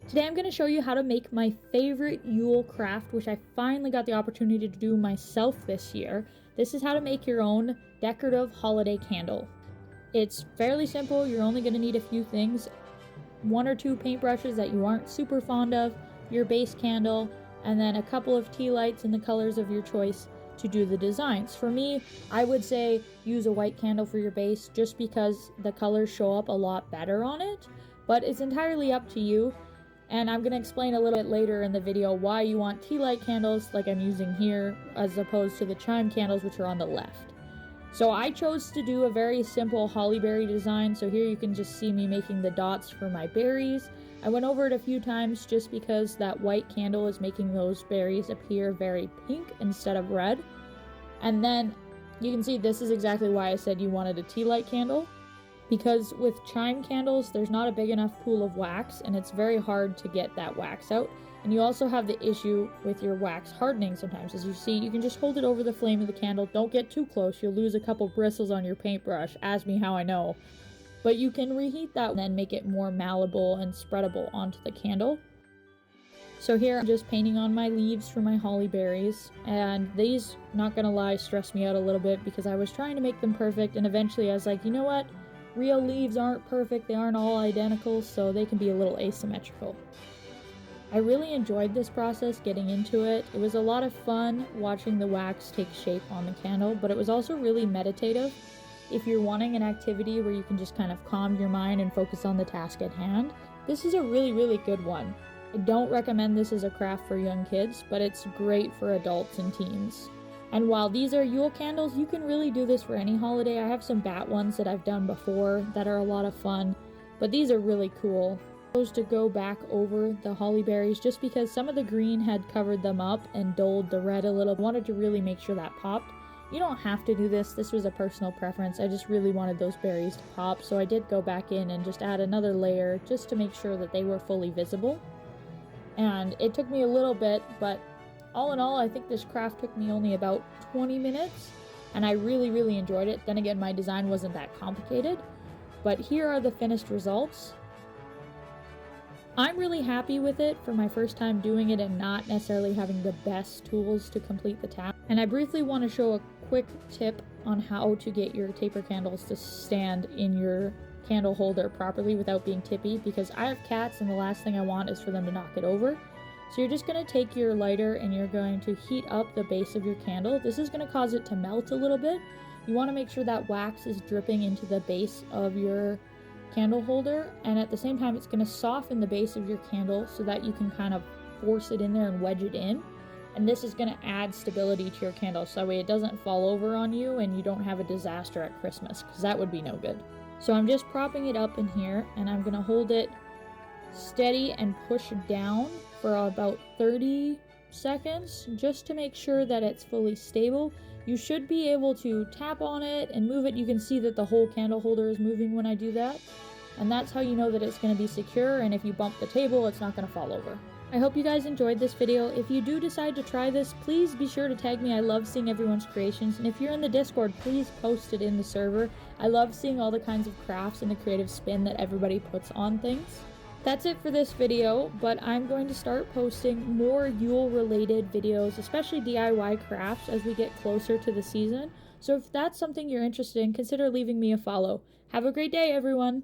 Today I'm going to show you how to make my favorite Yule craft, which I finally got the opportunity to do myself this year. This is how to make your own decorative holiday candle. It's fairly simple. You're only going to need a few things. 1 or 2 paintbrushes that you aren't super fond of, your base candle, and then a couple of tea lights in the colors of your choice to do the designs. For me, I would say use a white candle for your base just because the colors show up a lot better on it, but it's entirely up to you. And I'm going to explain a little bit later in the video why you want tea light candles like I'm using here as opposed to the chime candles which are on the left. So I chose to do a very simple holly berry design, so here you can just see me making the dots for my berries. I went over it a few times just because that white candle is making those berries appear very pink instead of red. And then you can see this is exactly why I said you wanted a tea light candle. Because with chime candles, there's not a big enough pool of wax and it's very hard to get that wax out. And you also have the issue with your wax hardening sometimes. As you see, you can just hold it over the flame of the candle. Don't get too close, you'll lose a couple bristles on your paintbrush. Ask me how I know. But you can reheat that and then make it more malleable and spreadable onto the candle. So here I'm just painting on my leaves for my holly berries, and these, not gonna lie, stressed me out a little bit because I was trying to make them perfect, and eventually I was like, you know what? Real leaves aren't perfect, they aren't all identical, so they can be a little asymmetrical. I really enjoyed this process, getting into it. It was a lot of fun watching the wax take shape on the candle, but it was also really meditative. If you're wanting an activity where you can just kind of calm your mind and focus on the task at hand, this is a really good one. I don't recommend this as a craft for young kids, but it's great for adults and teens. And while these are Yule candles, you can really do this for any holiday. I have some bat ones that I've done before that are a lot of fun, but these are really cool. I chose to go back over the holly berries just because some of the green had covered them up and dulled the red a little. I wanted to really make sure that popped. You don't have to do this. This was a personal preference. I just really wanted those berries to pop, so I did go back in and just add another layer just to make sure that they were fully visible. And it took me a little bit, but all in all, I think this craft took me only about 20 minutes, and I really enjoyed it. Then again, my design wasn't that complicated, but here are the finished results. I'm really happy with it for my first time doing it and not necessarily having the best tools to complete the task. And I briefly want to show a quick tip on how to get your taper candles to stand in your candle holder properly without being tippy, because I have cats and the last thing I want is for them to knock it over. So you're just going to take your lighter and you're going to heat up the base of your candle. This is going to cause it to melt a little bit. You want to make sure that wax is dripping into the base of your candle holder, and at the same time it's going to soften the base of your candle so that you can kind of force it in there and wedge it in. And this is going to add stability to your candle so that way it doesn't fall over on you and you don't have a disaster at Christmas, because that would be no good. So I'm just propping it up in here and I'm going to hold it steady and push down for about 30 seconds just to make sure that it's fully stable. You should be able to tap on it and move it. You can see that the whole candle holder is moving when I do that. And that's how you know that it's going to be secure, and if you bump the table, it's not going to fall over. I hope you guys enjoyed this video. If you do decide to try this, please be sure to tag me. I love seeing everyone's creations. And if you're in the Discord, please post it in the server. I love seeing all the kinds of crafts and the creative spin that everybody puts on things. That's it for this video, but I'm going to start posting more Yule related videos, especially DIY crafts, as we get closer to the season. So if that's something you're interested in, consider leaving me a follow. Have a great day, everyone!